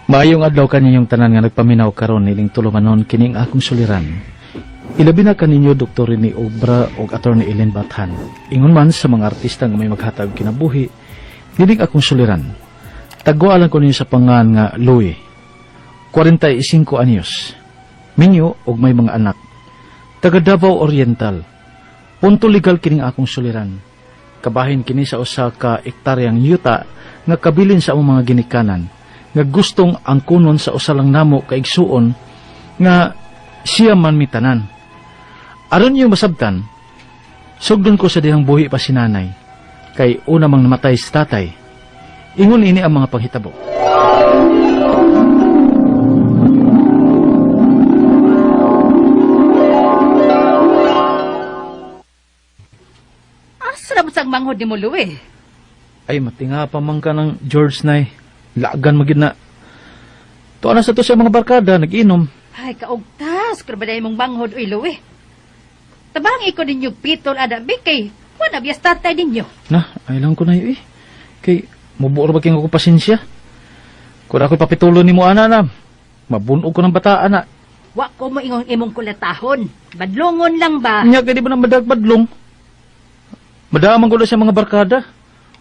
Maayong adlaw kaninyong tanan nga nagpaminaw karon niling tulumanon kining akong suliran. Ilabi na kaninyo Dr. ni Obra o Attorney Ellen Bathan. Ingon man sa mga artista nga may maghatag kinabuhi, niling akong suliran. Tagwaalan ko ninyo sa pangan nga Louie, 45 anyos, minyo og may mga anak. Taga Davao Oriental. Punto legal kining akong suliran. Kabahin kini sa usa ka ektaryang yuta nga kabilin sa among mga ginikanan nga gustong angkunon sa usa lang namo kaigsuon nga siya man mitanan. Aron niyo masabtan, sugdon ko sa dihang buhi pa si nanay, kay una mang namatay si tatay. Ingon ini ang mga panghitabo. Asa na sang manghod ni mo, Louie? Ay, matinga pa man ka ng George Nay. Lagan magid na. Tuwa na sa to sa mga barkada, nag-inom. Ay, kaugtas, kung ba na mong manghod, uy, Louie? Tabang iko ninyo pitol adabi kay wala biyas tatay ninyo. Na, ay lang ko na yun eh. Kay, mubuor ba king ako pasensya? Kung ako'y papitulo ni mo, ana na, mabunog ko ng bata, ana. Wa ko mo ingong imong kulatahon. Badlongon lang ba? Nya, kaya di ba na madagbadlong? Madaman ko na sa mga barkada.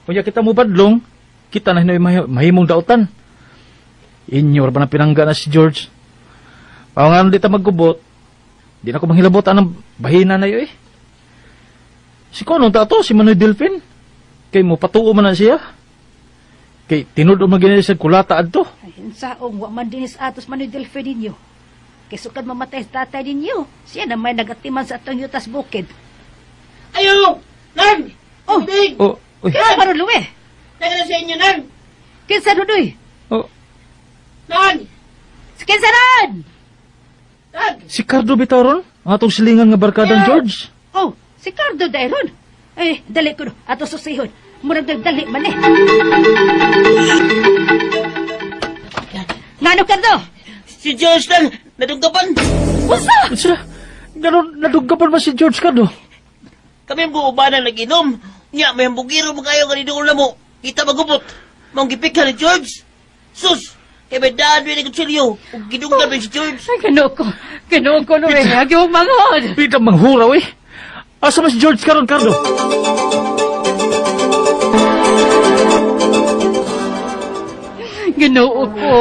Kaya kita mo badlong, kita na mahimong dautan. Inyo, ba na pinangga na si George? Pawangan di ta maggubot. Di na ko manghilabotan ng bahina na yun eh. Si Konong tato, si Manoy Delphin. Kay mo patuo man na siya. Kay tinudo man ginili sa kulata adto. Ay, saong wa man dinis atos Manoy Delphin ninyo. Kay sukad mamatay sa tatay ninyo. Siya na may nagatiman sa atong yutas bukid. Ayaw! Nan! Oh! Big! Oh, uy. Kinsa man ron, Louie? Taga na sa inyo, Nan! Kinsa ron, uy? Oh, Nan! Kinsa ron? Tag! si Cardo Bitaron? Ang atong silingan nga barkadang George? Oh, si Cardo dahil. Ay, dali ko no. Ato susihon. Murag nagdali man eh. Ngano, Cardo? Si George lang! Nadunggapan! Usa! Sira, gano'n naduggapan ba si George Cardo? Kami ang buubanan nag-inom. Nya, may hambugiro mo kayo kanino ulam mo. Kita magubot. Mang gipik ka ni George. Sus! Kaya may daan rin ang kutsilyo. Kung gidunggan mo si George. Ay, Ganoo ko, Louie. Hagi mong manghod. Pitang manghuraw eh. Asa ba si George karon Cardo? Ginoo ko.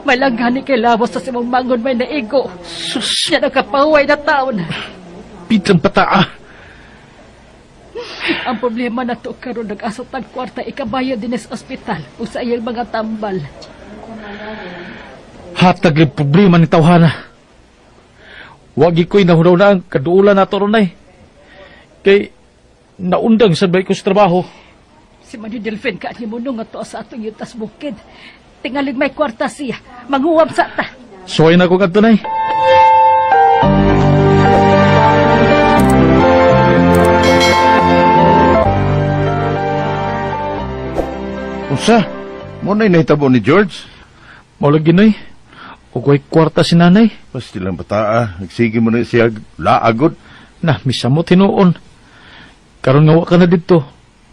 Malanggani kay labos sa simong manghod may naigo. Sus, Siya nagkapaway na taon. pitang pataa. Ang problema na to karon nag-asot tag kwarta ikabayo din sa ospital o sa iyang mga tambal. Hatag yung problema ni tawhana. Wagi ko'y nahunaw na ang kaduulan na to ronay. Kay naundang sa ko sa trabaho. Si Manu Delphin ka ni Munong nga to sa atong yutas bukid. Tingalig may kwarta siya. Manghuwam sa ta. Suway na ko kadto nay. Usa, mo na'y nahitabo ni George? Maulag ginoy. O ko'y kwarta si nanay. Basta lang bataa, nagsige mo na siya laagod. Na, misamot hinuon. Karon nga wa ka na dito.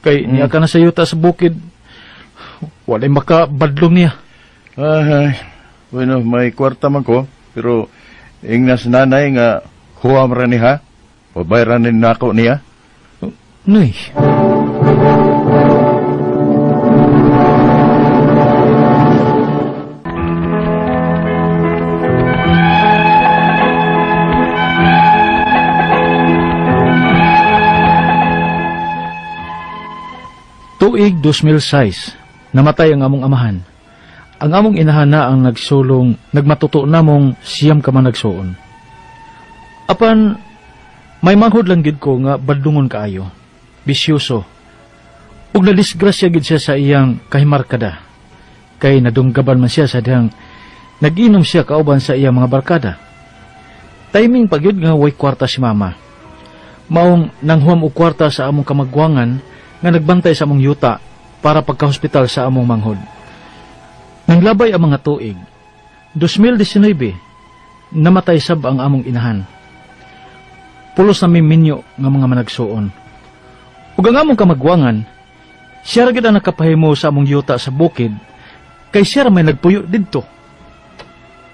Kay niya ka na sa yuta sa bukid. Walay makabadlong niya. Ay, bueno, may kwarta man ko, pero ingnas nanay nga huwam ra ni ha. Pabayran ni nako niya. Nay. Tuig 2006, namatay ang among amahan. Ang among inahan na ang nagsulong, nagmatuto namong siyam ka man nagsuon. Apan, may manghod lang gid ko nga badlungon kaayo, bisyoso. Ug nadisgrasya gid siya sa iyang kahimarkada. Kay nadunggaban man siya sa dihang nag-inom siya kauban sa iyang mga barkada. Timing pagyud nga way kwarta si mama. Maong nanghuam og kwarta sa among kamagwangan nga nagbantay sa among yuta para pagka-hospital sa among manghod. Nanglabay ang mga tuig. 2019, namatay sab ang among inahan. Pulos na minyo nga mga managsuon. Ug ang among kamagwangan, siya ra gid ang nakapahimo sa among yuta sa bukid, kay siya ra may nagpuyo didto.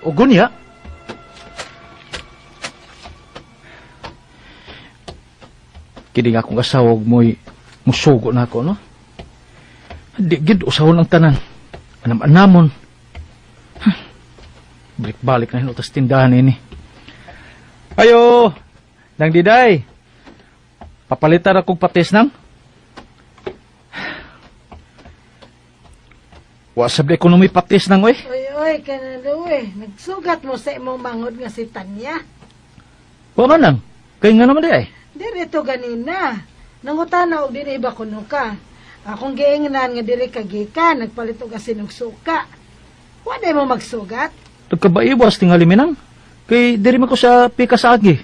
O gunya, kining akong asawa og mo'y musugo na ako, no? Di gid usahon ang tanan. Anam-anamon. Balik-balik na hinutas tindahan ini. Ayo, nang diday. Papalitan akong patis nang. Wa sabdi ekonomi patis nang, oy. Oy, kanalo nagsugat mo sa imong mangod nga si Tanya. Wa man nang. Kay nga naman di ay. Dirito ganina. Nangutana og dili ba kuno ka. Akong giingnan nga diri kagikan, nagpalit og asin og suka. Wa day mo magsugat? Nagkabaiwas tingali minang. Kay diri man ko sa pika sa agi.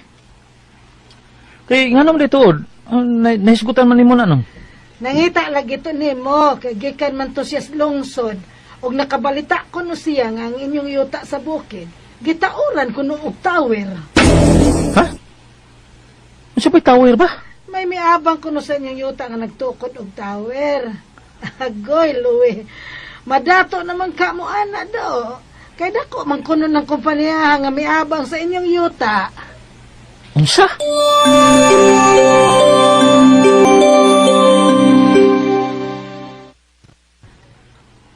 Kay nga naman dito, nahisgutan man nimo na nang. Nangita lagi to nimo, kay gikan man to siya sa lungsod. Og nakabalita ko no siya nga ang inyong yuta sa bukid. Gitauran kuno og tower. Ha? Ano pa'y tower ba? May miabang kuno sa inyong yuta nga nagtukod og tower. Agoy, Louie. Madato naman ka mo, ana, do. Kay dako man kuno ng kumpanya nga miabang sa inyong yuta. Unsa?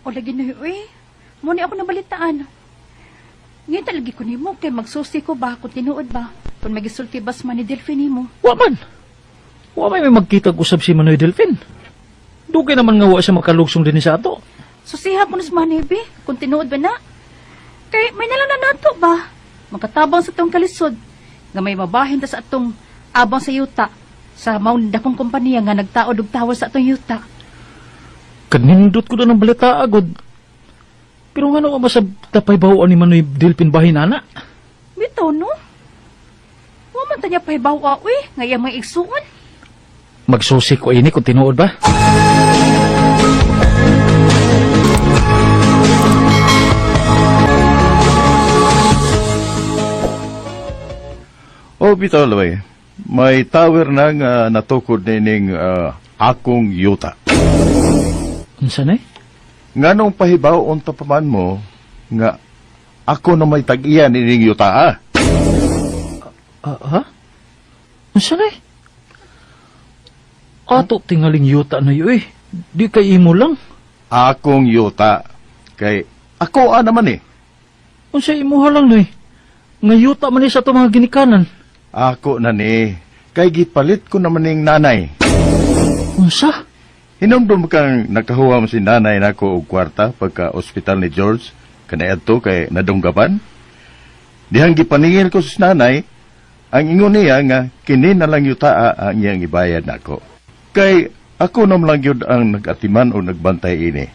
O lagi na yun, muna ako nabalitaan. Ngayon talagi ko nimo, kay magsusi ko ba, kung tinuod ba, kung magisulti bas man ni Delphine mo. Wa man. Wa may magkita usab si Manoy Delphin. Dugay naman nga wa siya makalugsong din sa ato. Susiha ko na sa manibi, kung tinuod ba na. Kay may nalang na nato ba, magkatabang sa tong kalisod, nga may mabahin ta sa atong abang sa yuta, sa maun dakong kompanya nga nagtaod og tawar sa atong yuta. Kanindot ko na ng balita agad. Pero nga naman sa tapay bahuan ni Manoy Delphin bahin ana. Bitaw no? Wa man tanya pahibaw aoy, nga iya may igsuon. Magsusi ko ini kung tinuod ba? O, bitaw, Laway. May tower na nga natukod nining akong yuta. Unsa na eh? Nga nung pahibaw unta paman mo, nga ako na may tag-iyan nining yuta, ah. Ha? Unsa na eh? Ato tingaling yuta na yun eh. Di kay imo lang. Akong yuta. Kay ako naman eh. Unsa imuha lang na eh. Nga yuta man eh sa ito mga ginikanan. Ako na ni. Kay gipalit ko naman ning nanay. Unsa? Hinumdum kang nakahuwam si nanay nako og kwarta pagka ospital ni George. Kanayad to kay nadunggapan. Dihang gipaningil ko sa nanay, ang ingon niya nga kini na lang yuta ang iyang ibayad nako. Kay ako naman lang yun ang nag-atiman o nagbantay ini.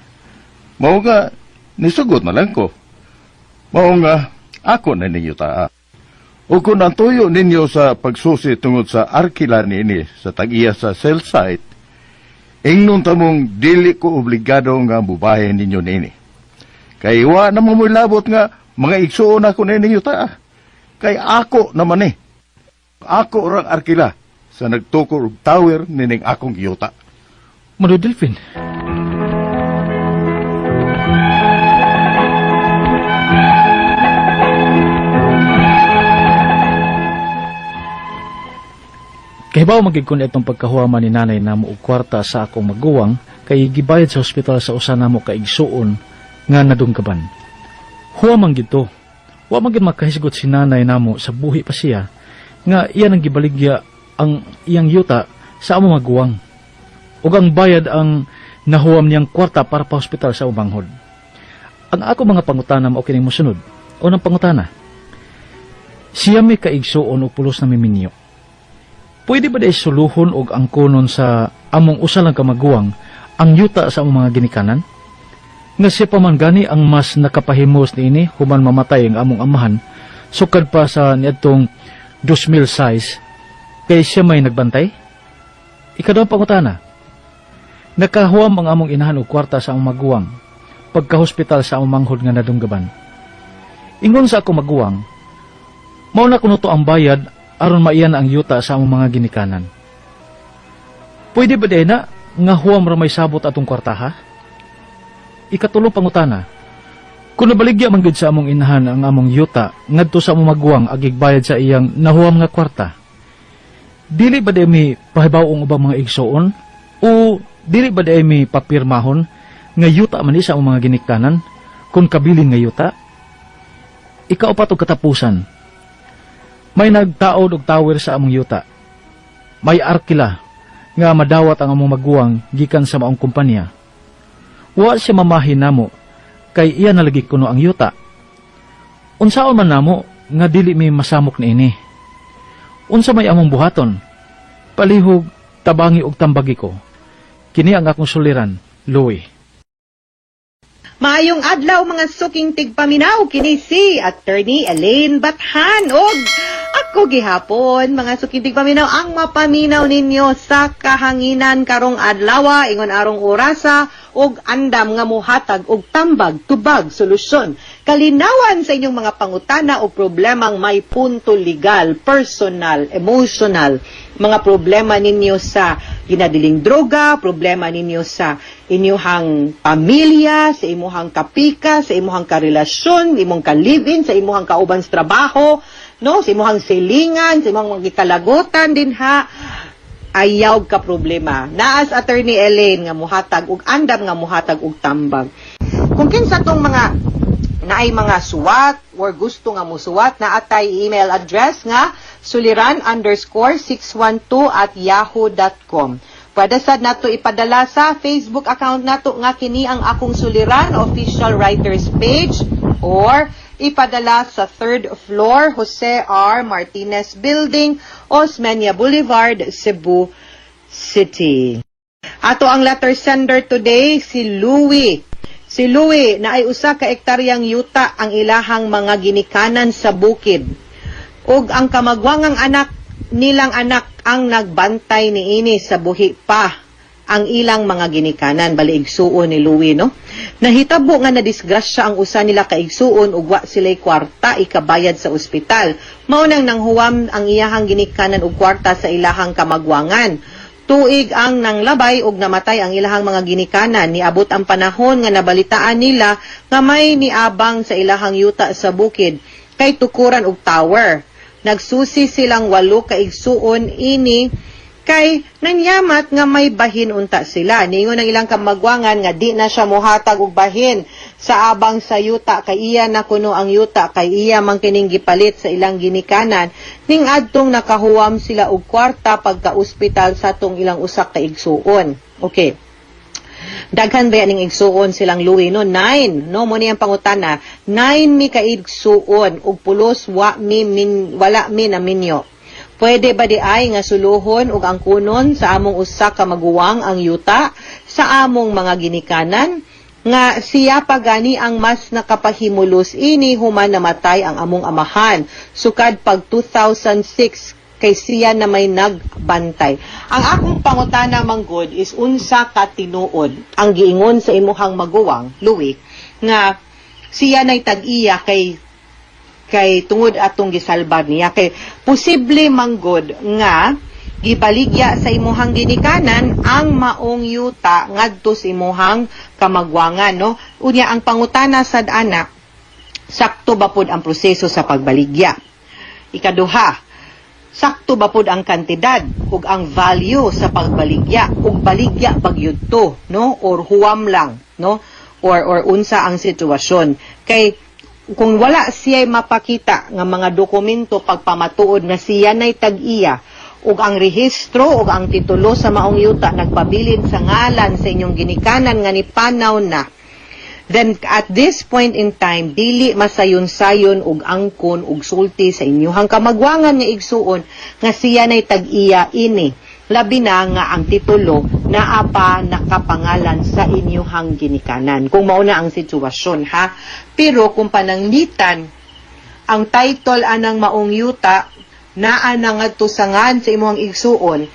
Mao nga, nisugot na lang ko. Mao nga, ako na ninyo taa. O kung nantuyo ninyo sa pagsusi tungod sa arkila ini sa tag-iya sa cell site, ingnon tamong dili ko obligado nga bubahin ninyo nini. Kay wa na mo labot nga mga igsuon ako na ninyo taa. Kay ako naman eh. Ako orang arkila sa nagtukor og tower nining akong yuta. Manoy Delphin. Kay bawo magigkon itong pagkahuama ni nanay namo og kwarta sa akong maguwang kay gibayad sa ospital sa usa namo ka igsuon nga nadungkaban. Huwamang gito. Wa man gid makahisgot si nanay namo sa buhi pa siya nga iyan ang gibaligya ang iyang yuta sa among maguwang. Ug ang bayad ang nahuwam niyang kwarta para pa hospital sa ubanghod. Ang ako mga pangutana mao kining mosunod. Unang pangutana. Siya may kaigsuon o pulos na miminyo. Pwede ba day suluhon og angkonon sa among usa lang ka maguwang ang yuta sa among mga ginikanan? Nga siya pa man gani ang mas nakapahimos niini human mamatay ang among amahan sukad pa sa niadtong 2006 kay siya may nagbantay? Ikadawang pangutana. Nakahuwam ang among inahan og kwarta sa among maguwang pagka-hospital sa among manghod nga nadunggaban. Ingon sa ako maguwang, mao na kuno to ang bayad aron maiyan ang yuta sa among mga ginikanan. Pwede ba day na nga huwam ra may sabot atong kwarta ha? Ikatulong pangutana. Kung nabaligya man gid sa among inahan ang among yuta ngadto sa among magwang agig bayad sa iyang nahuam nga kwarta, dili ba day mi pahibaw-ong ubang mga igsoon o dili ba day mi papirmahon nga yuta man ni sa among mga giniktanan kung kabilin nga yuta? Ikaw pa to katapusan. May nagtaod og tower sa among yuta. May arkila nga madawat ang among magwang gikan sa maong kumpanya. Wa siya mamahin namo kay iya nalagi kuno ang yuta. Unsaon man namo nga dili mi masamok niini. Unsa may among buhaton? Palihog tabangi og tambagi ko. Kini ang akong suliran, Louie. Maayong adlaw mga suking tigpaminaw, kini si Attorney Elaine Bathan og ako gihapon mga suking tigpaminaw ang mapaminaw ninyo sa kahanginan karong adlaw ingon arong orasa og andam nga mohatag og tambag tubag solusyon kalinawan sa inyong mga pangutana o problemang may punto legal, personal, emotional, mga problema ninyo sa ginadiling droga, problema ninyo sa inyuhang pamilya, sa imuhang kapika, sa imuhang karelasyon, imong ka-live-in, sa imuhang kauban sa trabaho, no, sa imuhang silingan, sa imuhang mga kalagutan din ha. Ayaw ka problema. Naas Attorney Elaine nga muhatag og andam nga muhatag og tambag. Kung kinsa tong mga naay mga suwat or gusto nga musuwat na atay email address nga suliran_612@yahoo.com. Pwede sad nato ipadala sa Facebook account nato nga kini ang akong suliran official writers page or ipadala sa 3rd floor Jose R. Martinez Building, Osmeña Boulevard, Cebu City. Ato ang letter sender today si Louie. Si Louie na ay usa ka ektaryang yuta ang ilahang mga ginikanan sa bukid. Ug ang kamagwangang nilang anak ang nagbantay niini sa buhi pa ang ilang mga ginikanan. Bali igsuon ni Louie, no? Nahitabo nga na disgrasya ang usa nila ka igsuon ug wa sila'y kwarta ikabayad sa ospital. Mao nang nanghuwam ang iyahang ginikanan og kwarta sa ilahang kamagwangan. Tuig ang nanglabay ug namatay ang ilahang mga ginikanan. Niabot ang panahon nga nabalitaan nila nga may niabang sa ilahang yuta sa bukid kay tukuran og tower. Nagsusi silang 8 ka igsuon ini kay nanyamat nga may bahin unta sila. Ningon ang ilang kamagwangan nga di na siya mohatag og bahin sa abang sa yuta kay iya na kuno ang yuta kay iya man kining gipalit sa ilang ginikanan ning adtong nakahuwam sila og kwarta pagka-ospital sa tong ilang usak ka igsuon. Okay. Daghan ba ning igsuon silang Louie no? 9. No mo ni ang pangutana. 9 mi ka igsuon ug pulos wala mi na minyo. Pwede ba di ay nga suluhon ug angkunon sa among usa ka maguwang ang yuta sa among mga ginikanan nga siya pa gani ang mas nakapahimulos ini human namatay ang among amahan sukad pag 2006 kay siya na may nagbantay. Ang akong pangutana manggod is unsa ka tinuod ang giingon sa imuhang maguwang Louie nga siya nay tag-iya kay tungod atong gisalbar niya kay posible manggod nga gibaligya sa imuhang ginikanan ang maong yuta ngadto sa imuhang kamagwangan, no? Unya ang pangutana sad ana, sakto ba pud ang proseso sa pagbaligya? Ikaduha, sakto ba pud ang kantidad ug ang value sa pagbaligya ug baligya bagyud to, no? Or huwam lang, no? Or unsa ang sitwasyon? Kay kung wala siya mapakita nga mga dokumento pagpamatuod nga siya nay tag-iya ug ang rehistro ug ang titulo sa maong yuta nagpabilin sa ngalan sa inyong ginikanan nga nipanaw na, then at this point in time dili masayon-sayon ug angkon ug sulti sa inyong kamagwangan nga igsuon nga siya nay tag-iya ini, labi na nga ang titulo naa pa nakapangalan sa inyong ginikanan kung mao na ang sitwasyon ha. Pero kung pananglitan ang title anang maong yuta naa na ngadto sa ngan sa imong igsuon,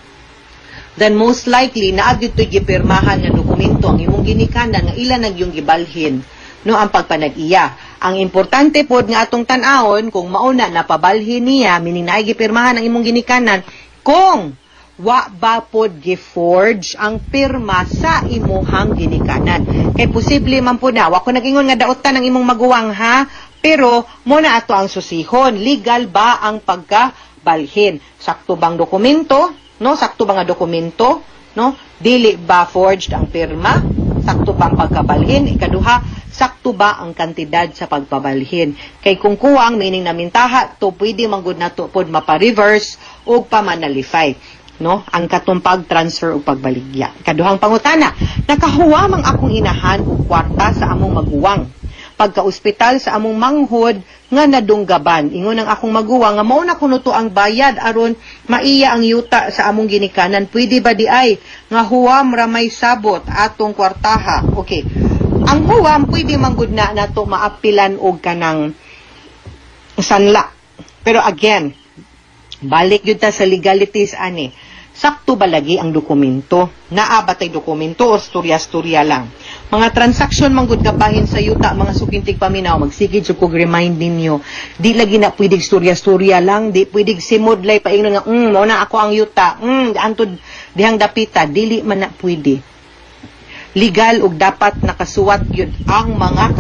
then most likely naa gyud toy gipirmahan nga dokumento ang imong ginikanan nga ila nagyong gibalhin, no, ang pagpanag-iya. Ang importante pod nga atong tan-awon kung mao na napabalhin niya meaning naay gipirmahan ang imong ginikanan kung wa ba pod gi-forge ang pirma sa imuhang ginikanan. Kay posible man po na, wa ko nag-ingon nga daotan ang imong maguwang ha, pero muna ato ang susihon, legal ba ang pagkabalhin? Sakto bang dokumento? No, sakto ba nga dokumento? No, dili ba forged ang pirma? Sakto ba ang pagkabalhin? Ikaduha, sakto ba ang kantidad sa pagpabalhin? Kay kung kuwang meaning na mintaha, to pwede manggod na to pod mapa-reverse o pamanalify. No, ang katong pag-transfer o pagbaligya. Kaduhang pangutana, nakahuwa mang akong inahan o kwarta sa among maguwang. Pagka-ospital sa among manghod nga nadunggaban. Ingon ang akong maguwang nga mao na kuno to ang bayad aron maiya ang yuta sa among ginikanan. Pwede ba di ay nga huwam ra may sabot atong kwartaha? Okay. Ang huwam pwede manggud na nato maapilan og kanang sanla. Pero again, balik yun ta sa legalities ani. Sakto ba lagi ang dokumento? Naa ba tay dokumento o storya-storya lang? Mga transaksyon manggod kabahin sa yuta, mga sukintig paminaw, magsigid jud kog remind ninyo. Di lagi na pwedeng storya-storya lang, di pwedeng simudlay paingon nga, mao na ako ang yuta. Antod dihang dapita, dili man na pwede. Legal ug dapat nakasuwat yun ang mga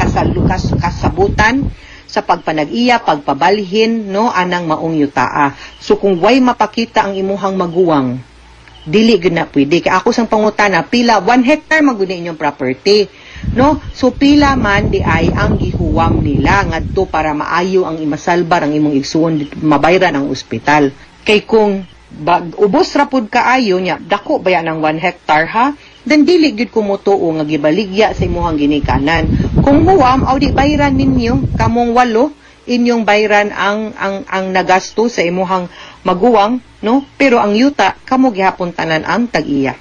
kasabutan sa pagpanag-iya, pagpabalhin, no, anang maong yutaa. So kung way mapakita ang imuhang maguwang, dili gud na pwede. Kaya ako sang pangutana, pila 1 hectare magud inyong property, no? So pila man di ay ang gihuwam nila ngadto para maayo ang imasalbar ang imong igsuon mabayran ang ospital. Kay kung ubos ra pud kaayo nya, dako baya ng 1 hectare ha? Then dili gud ko motuo nga gibaligya sa imuhang ginikanan. Kung huwam aw di bayran ninyo kamong 8 inyong bayran ang nagasto sa imuhang maguwang, no? Pero ang yuta kamo gihapon tanan ang tag-iya.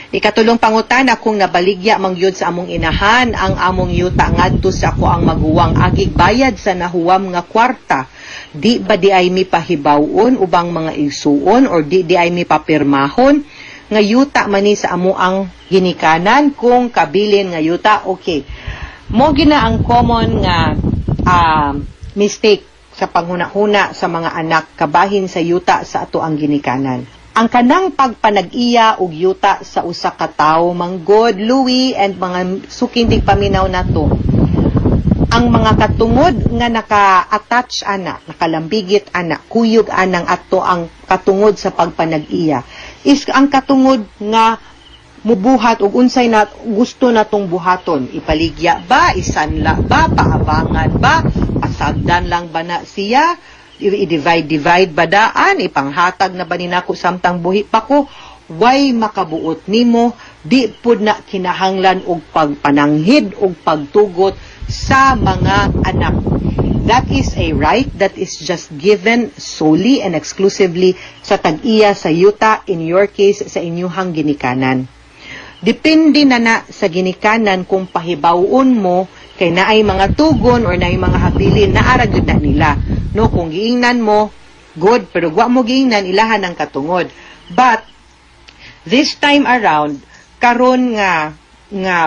Ikatulong pangutana, kung nabaligya mangyud sa among inahan ang among yuta ngadto sa ako ang maguwang agig bayad sa nahuwam nga kwarta, di ba di ay mipahibawon ubang mga igsuon or di ay mipapirmahon nga yuta mani sa amo ang ginikanan kung kabilin nga yuta? Okay. Mo gina ang common nga mistake sa panghuna-huna sa mga anak kabahin sa yuta sa ato ang ginikanan. Ang kanang pagpanag-iya og yuta sa usa ka tawo, manggod, Louis, and mga sukindig paminaw nato. Ang mga katungod nga naka-attach ana, nakalambigit ana, kuyog anang ato ang katungod sa pagpanag-iya is ang katungod nga mubuhat og unsay na gusto natong buhaton. Ipaligya ba, isanla ba, paabangan ba, pasagdan lang ba na siya, i-divide ba daan, ipanghatag na ba ninako samtang buhi pa ko, way makabuot nimo, di pud na kinahanglan og pagpananghid og pagtugot sa mga anak. That is a right that is just given solely and exclusively sa tag-iya sa yuta, in your case, sa inyuhang ginikanan. Depende na sa ginikanan kung pahibawon mo kay naay mga tugon or naay mga habilin na aragod na nila. No, kung giingnan mo, good, pero wa mo giingnan, ilahan ang katungod. But, this time around, karon nga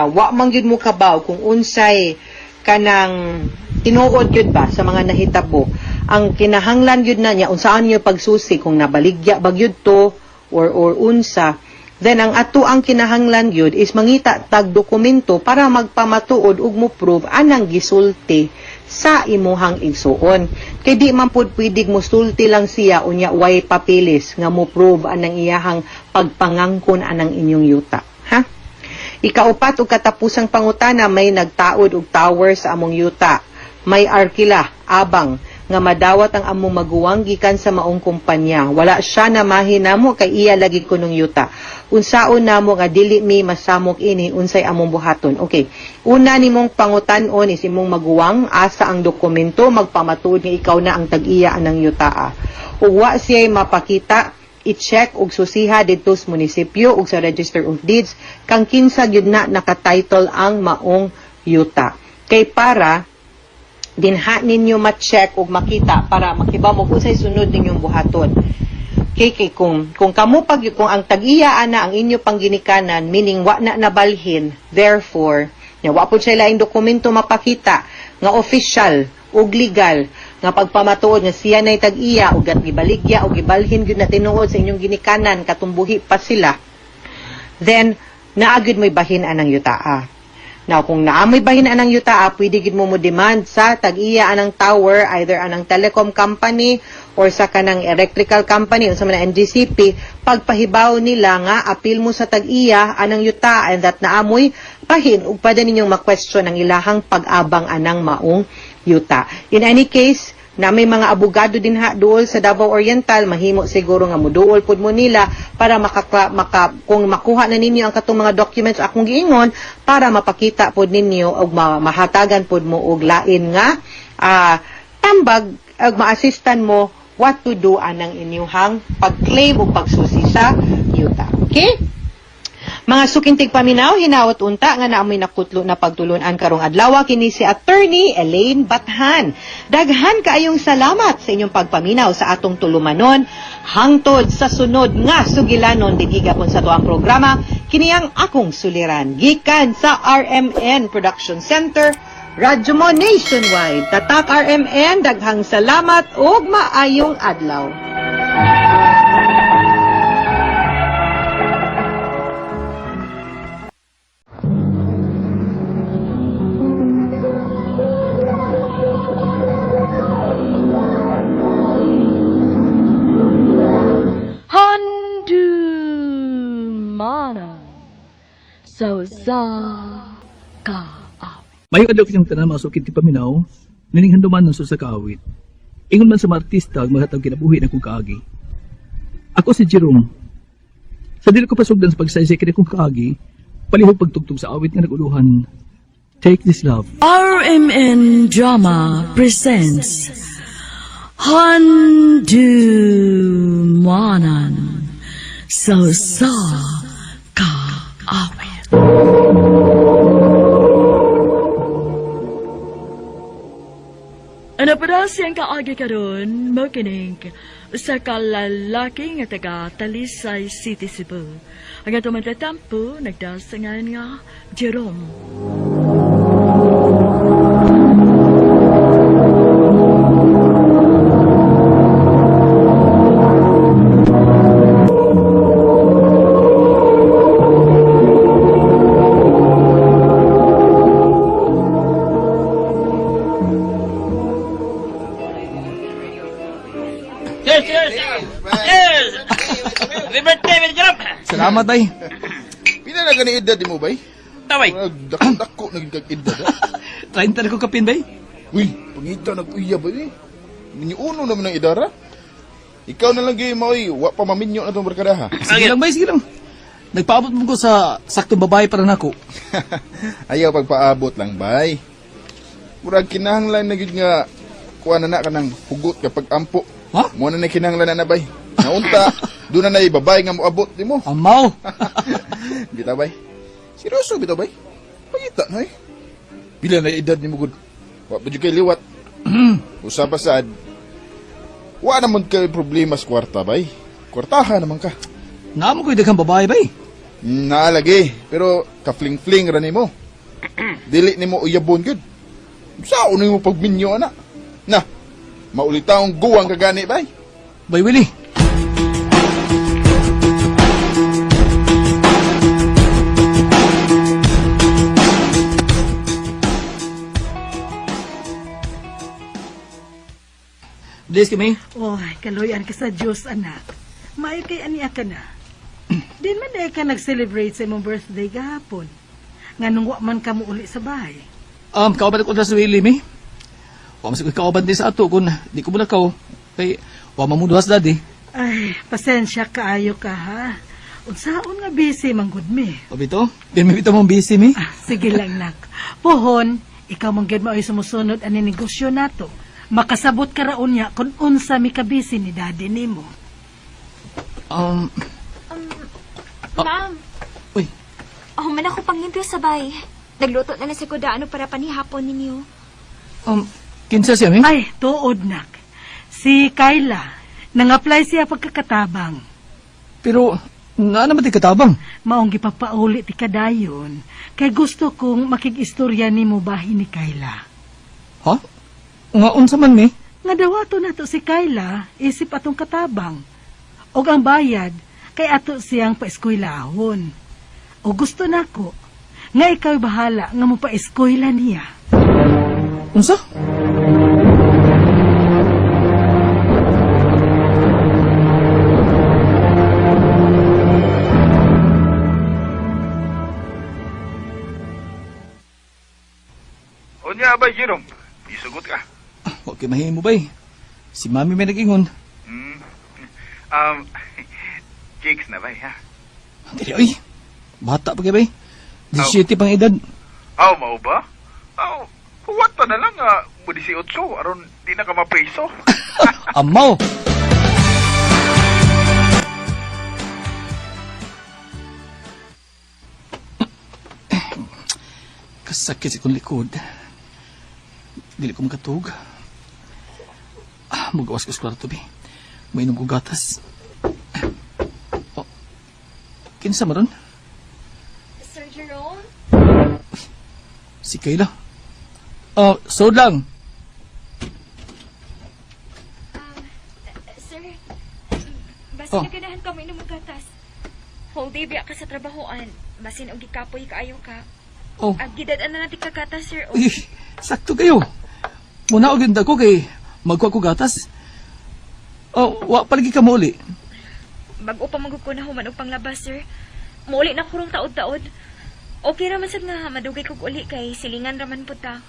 wa man gyud mo kabaw kung unsay kanang tinuod yun ba sa mga nahitabo. Ang kinahanglan yun na niya, unsaan nyo pagsusi, kung nabaligya bagyod to, or unsa, then ang ato ang kinahanglan yun is mangita tag dokumento para magpamatuod ug mo prove anang gisulti sa imuhang igsuon. Kay di man pud pwedeng musulti lang siya unya way papilis nga mo prove anang iyahang pagpangangkon anang inyong yuta. Ha? Ikaupat ug katapusang pangutana, may nagtaod og tower sa among yuta. May arkila, abang, nga madawat ang among maguwang gikan sa maong kumpanya. Wala siya na mahinamo kay iya lagi kunong yuta. Unsaon namo nga dili mi masamok ini unsay among buhaton. Okay. Una nimong pangutan-on is imong maguwang asa ang dokumento magpamatuod nga ikaw na ang tag-iya anang yutaa. Ug wa siya mapakita, i-check og susiha dito sa munisipyo ug sa Register of Deeds kang kinsa gyud na naka-title ang maong yuta. Kay para dinha ninyo ma-check ug makita para makibamo kung say sunod ninyong buhaton. Kay kung kamo kung ang tag-iya ana ang inyo pangginikanan, meaning wa na nabalhin, therefore wa pud siya laing dokumento mapakita nga official ug legal, nga pagpamatuod nga siya na'y tag-iya o gibaligya o gibalhin gyud na tinuod sa inyong ginikanan katumbuhi pa sila, then naagid mo'y bahin anang yutaa. Now, kung naamoy bahin anang yutaa, pwede gid mo demand sa tag-iya anang tower, either anang telecom company or sa kanang electrical company o sa mga NGCP, pagpahibaw nila nga appeal mo sa tag-iya anang yuta and that naamoy bahin ug pwede ninyong ma-question ang ilahang pag-abang anang maong yuta. In any case, na may mga abogado din dool sa Davao Oriental, mahimo siguro nga muduol pud mo nila para kung makuha na ninyo ang katong mga documents akong giingon, para mapakita pud ninyo og mahatagan pud mo og lain nga tambag ug ma-assistan mo what to do anang inyuhang pag-claim o pagsusi sa yuta. Okay? Mga sukintig paminaw, hinawat unta nga naamoy nakutlo na pagtulunan karong adlaw kini si Attorney Elaine Bathan. Daghan kaayong salamat sa inyong pagpaminaw sa atong tulumanon hangtod sa sunod nga sugilanon dinhi gapon sa tuang programa kini ang akong suliran gikan sa RMN Production Center, Radyo mo nationwide. Tatak RMN, daghang salamat ug maayong adlaw. Mana so sa ka. Mayo adlaw kitang tanan masukit ti paminaw, nining handuman ng sa kaawit. Ingon man sa mga artista ang maghatag kinabuhi na kong kaagi. Ako si Jerome. Sa dili ko pasugdan sa pagsaysay kini kong kaagi, palihog pagtugtog sa awit nga naguluhan. Take This Love. RMN Drama presents Handumanan so sa ka awit. Ano pa siyang kaagi karon mo kining sa kalalaki nga taga Talisay City, Cebu. Ang atong matatampo nagdasangan nga Jerome. Salamat ay. Pila na gani edad mo bay? Taway. Dako naging kag edad. 30 na ko kapin bay. Uy, pangita nag-uya ba eh? Niuno naman ang idara. Ikaw na lang gay maoy, wa pa maminyo na tong barkada ha. Sige lang bay, sige lang. Nagpaabot mo ko sa saktong babae para nako. Ayaw pagpaabot lang bay. Murag kinahanglan na gid nga kuha na ka ng hugot kapag ampo. Ha? Mo na kinahanglan na bay. Naunta, doon na babae nga moabot di mo. Amaw. Bitaw bay. Seryoso bitaw bay. Pangita na eh. Pila na edad ni mo gud. Wa pa jud kay liwat. Usa pa sad. Wa naman kay problema sa kwarta bay. Kwartaha naman ka. Naamo ko'y daghang babae bay. Naalagi, pero ka-fling-fling ra nimo. Dili nimo uyabon gud. Sao nimo pagminyo ana? Na, maulitaong guwang kagani bay. Bay Willie. Bless kami. Oy, kaloyan ka sa Diyos, anak. Maayo kay aniya ka na. Din man ka nag-celebrate sa imong birthday gahapon. Nga nung wa man ka mo uli sa bahay. Kauban ko sa Willie mi. Wa masig kauban din sa ato kun di ko muna kaw. Kay wa mamuduhas dadi. Ay, pasensya kaayo ka ha. Unsaon nga busy manggod mi. O bito? Din mi bito mong busy mi. Sige lang, nak. Pohon, ikaw manggod mo ay sumusunod ani negosyo nato. Makasabot ka raon niya kung unsa mi kabisi ni daddy nimo. Ma'am. Uy. Oh, man ako panginto sabay. Nagluto na sa kudaano para panihapon ninyo. Kinsa siya mi? Ay, tuod, nak. Si Kyla, nang-apply siya pagkakatabang. Pero nga naman di katabang. Maong gipapauli ti kadayon. Kay gusto kong makig-istorya nimo bahin ni Kyla. Ha? Nga unsa man mi? Nga nga dawato na to si Kayla, isip atong katabang. O ang bayad, kay ato siyang paeskwelahon. O gusto nako, nga ikaw bahala nga mo paeskwela niya. Unsa? Unya ba, Jerome? Isugot ka. Okay, mahimo bay. Si Mami may nag-ingon. Chicks na ba, ha? Dili, oy. Bata pa kay bay. 17 pang edad. Mao ba? Huwag pa na lang, 18, aron di na ka mapreso. Amaw! Kasakit sa kong likod. Dili ko makatug. Magawas ko sa kwarto, be. Mainom ko gatas. Oh. Kinsa maron? Sir Jerome? Si Kayla. Sod lang. Sir, basin Oh. na ganahan ka mo ng gatas. Whole day biya ka sa trabahoan. Basin og gikapoy kaayo ka. Oh. Agidad na natin kagatas, sir. Uy, sakto kayo. Muna og yun ko kay magkuha ko gatas. Wa palagi ka mauli. Bago pa magkukuha na human og panglabas, sir. Mauli na kurong taod-taod. Okay raman sad nga madugay kog uli kay silingan raman pud ta.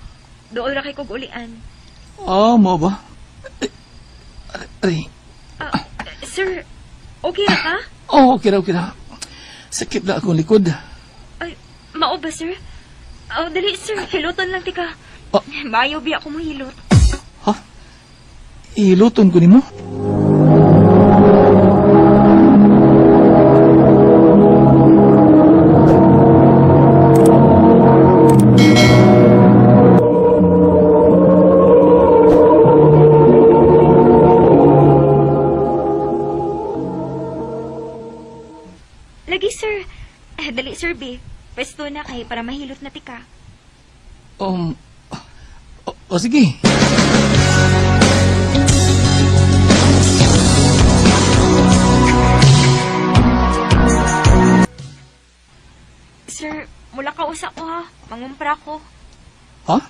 Dool ra kay kog ulian. Mo ba? Ari. Sir, okay ra ka? Okay na. Sakit na akong likod. Ay, mao ba, sir? Dali, sir. Hiluton lang tika. Mayo biya ko mo hilot. Ha? Iluton ko nimo? Lagi, sir. Dali, sir, B. Pwesto na kay para mahilot na tika. Sige. Sir, mula ka usa ko ha. Mangumpra ko. Ha?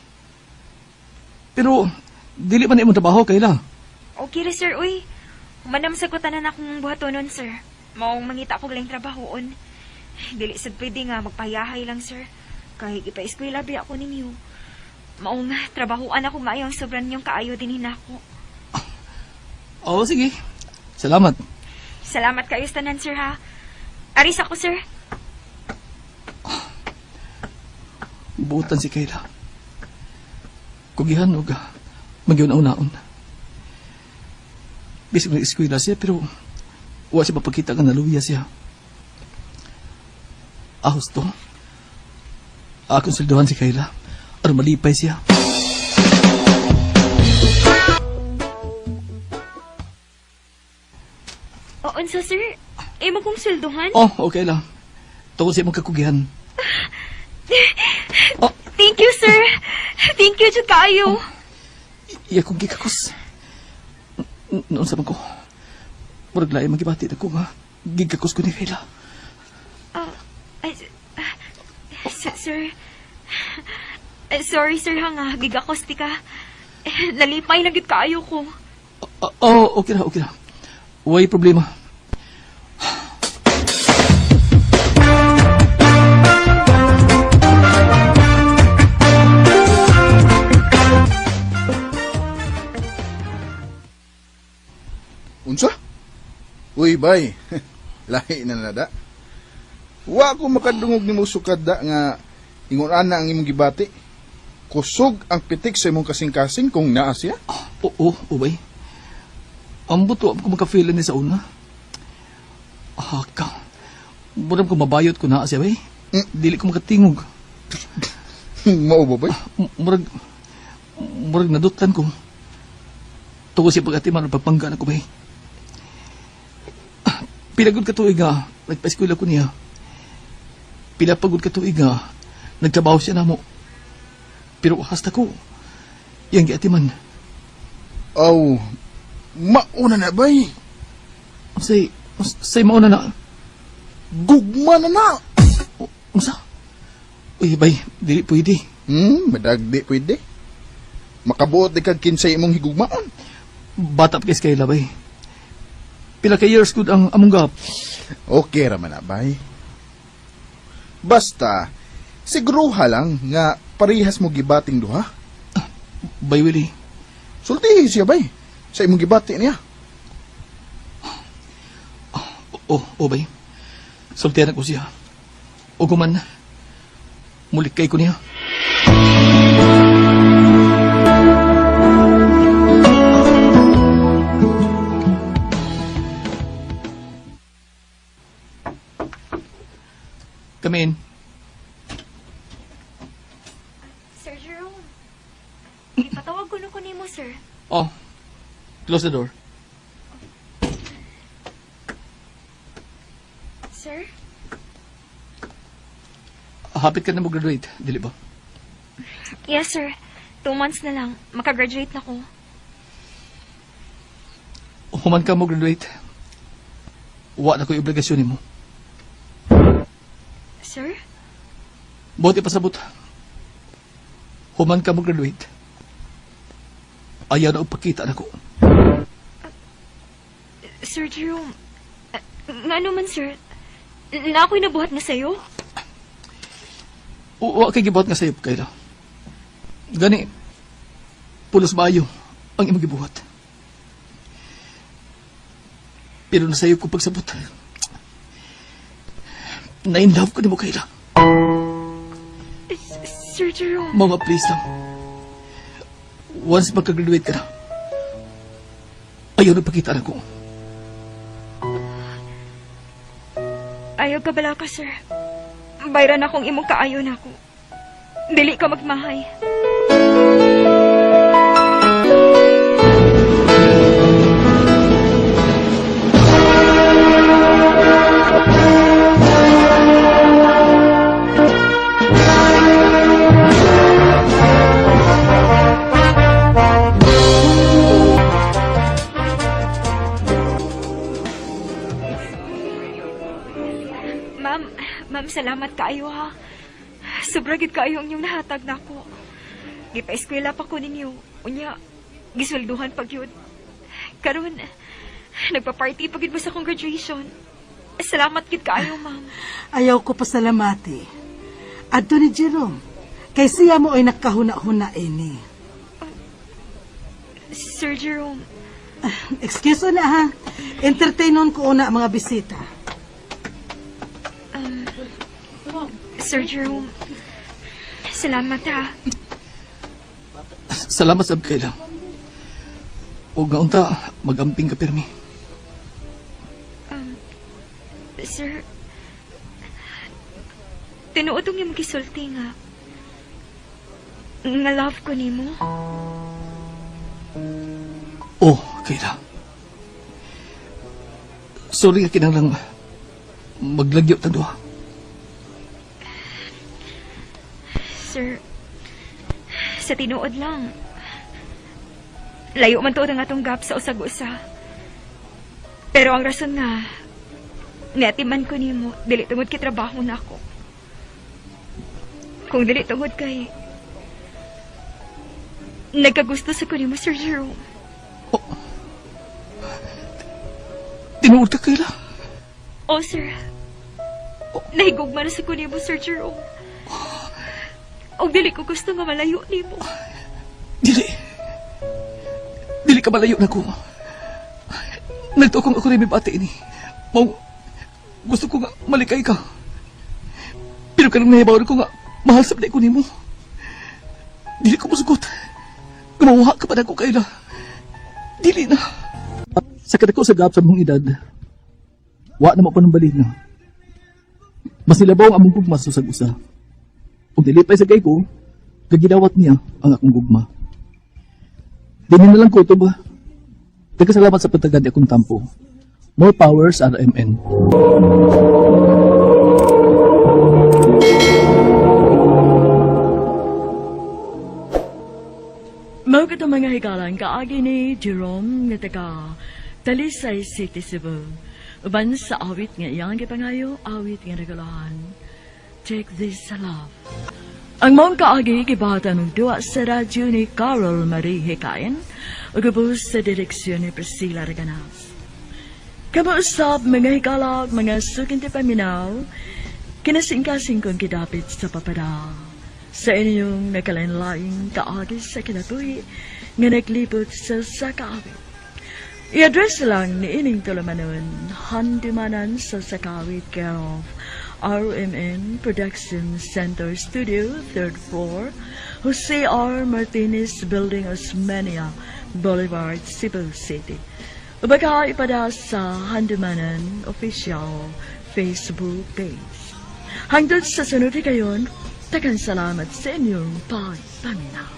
Pero, dili pa na imong trabaho, Kayla. Okay ra, sir, uy. Manam sa kutanan akong buhatonon, sir. Maong mangita ko galing trabahoon. Dili sad pwede nga magpayahay lang, sir. Kahit ipa-eskwela biya ako ninyo. Maong trabahoan ako maayong sobrang niyong kaayo din hinako. Sige. Salamat. Salamat kayo sa tanan, sir, ha. Aris ako, sir. Buutan si Kayla. Kugihan o magyun-unaon. Bisig na eskwela siya, pero wala siya mapakita ka naluya siya. Ahos to. Akong silduhan si Kayla. Aron malipay siya. Unsa, sir? Imo kong sweldohan? Okay lang. Tungkol siya magkakugihan. Thank you, sir. Thank you, jud kaayo. Iya kong gigakos. Noon sa ko. Murag lahi magibati na ko nga. Gigakos ko ni Kayla. Sir. Sorry, sir, nga. Gigakos ti ka. Nalipay na gid kaayo ko. Okay na. Way problema. Unsa? Uy, bay. Lahi na nada. Wa ko makadungog nimo sukad da nga ingon ana ang imong gibati. Kusog ang pitik sa imong kasing-kasing kung naa siya. Bay. Ang buto ako makafeel ni sa una. Murag ko mabayot ko na siya, bay. Dili ko makatingog. Mao ba, bay? Murag nadutan ko. Tuko siya pag-atiman o pagpangga na ko, bay. Pilagod ka tuig nga, nagpa-eskwela ko niya. Pilapagod ka tuig nga, nagtrabaho siya na mo. Pero hasta ko, yang giatiman. Aw, mauna na bay. Say mauna na. Gugma na na. Unsa? Uy, bay, dili pwede. Madagdi pwede. Makabuot di kag kinsay imong higugmaan. Bata pa kay Kayla, bay. Pila ka years good ang among gap. Okay raman na bay. Basta, siguruha lang nga parihas mo gibating duha. Bay, Willie. Sultihi siya bay. Sa imong gibati niya. Bay. Sultihan ko siya. O kuman, mulikay ko niya. Come in. Sir Jerome, ipatawag ko na ko nimo, sir. Oh, close the door. Sir? Hapit ka na mag-graduate, dili ba? Yes, sir. 2 months na lang. Makagraduate na ko. Human ka mag-graduate. Wa na ko'y obligasyon mo. Sir? Buti pasabot. Human ka mag-graduate. Ayaw na upakita na ko. Sir Jerome, nga naman, sir. Na ako'y nabuhat na sa'yo? Wa kay gibuhat nga sa'yo, Kayla. Gani, pulos maayo ang imong gibuhat. Pero nasa'yo ko pagsabot. Na-in-love ko ni mo, Kayla. Sir Jerome. Mga please lang. Once magka-graduate ka na, ayaw na pakita na ko. Ayaw ka bala ka, sir. Bayran akong imong kaayo na ako. Dili ka magmahay. Ma'am, salamat kaayo ha. Sobra gid kaayo ang inyong nahatag nako. Gipa-eskwela pa ko ninyo. Unya, giswelduhan pag yun. Karon, nagpa-party pa gid mo sa akong graduation. Salamat gid kaayo, ma'am. Ayaw ko pasalamati. Adto ni Jerome, kay siya mo ay nakahuna-huna ini. Sir Jerome. Excuse na ha. Entertainon ko una ang mga bisita. Sir Jerome, salamat ha. Salamat sa Kayla. O nga unta, magamping ka pirmi. Sir, tinuod ang yung gisulti nga. Nga love ko nimo. Oh, Kayla. Sorry ka kinang lang maglagyo ta duha. Sir, sa tinuod lang. Layo man tuod ang atong gap sa usag-usa. Pero ang rason nga, niatiman ko nimo, dili tungod kay trabaho na ako. Kung dili tungod kay nagkagusto sa ko nimo, Sir Jerome. Oh. Tinuod ka, Kayla? Oh, sir. Nahigugma na sa ko nimo, Sir Jerome. O dili ko gusto nga malayo nimo. Dili ka malayo na ko. Nagtukong ako rin may bati ini. Gusto ko nga malikay ka. Pero kanang nahibawan ko nga, mahal sa ko nimo. Dili ko masugot. Gumawa ka pa na ko, Kayla. Dili na. Sa kadako sa gap sa mong edad, wa na mo pa ng balina. Mas nilabaw ang among gugma sa usag-usa. Kung dilipay sa gay ko, kaginawat niya ang akong gugma. Dinin na lang ko ito ba? Nagkasalamat sa pagtagad akong tampo. More powers, RMN. Mao Mao kita mga hikalang kaagi ni Jerome nga taga Talisay City, Cebu. Uban sa awit nga iyang gipangayo, awit nga nagalahan. Take this love. Ang mong kaagi gibatan ng duwa sa radyo ni Carol Marie Hikain, ugubos sa direksyon ni Priscilla Reganas. Kamuusap mga hikalag, mga sukinti paminaw, kinasingkasing kong kidapit sa papada. Sa inyong nakalanlaing kaagi sa kinatuhi, nga naglibot sa sakawit. I-address lang ni ining tulamanon, handimanan sa sakawit care of RMN Production Center Studio, 3rd floor, Jose R. Martinez Building, Osmeña Boulevard, Cebu City. Baka ipada sa Handimanan Official Facebook page. Hangtod sa sunod kayon, takan salamat sa inyong pagpaminaw.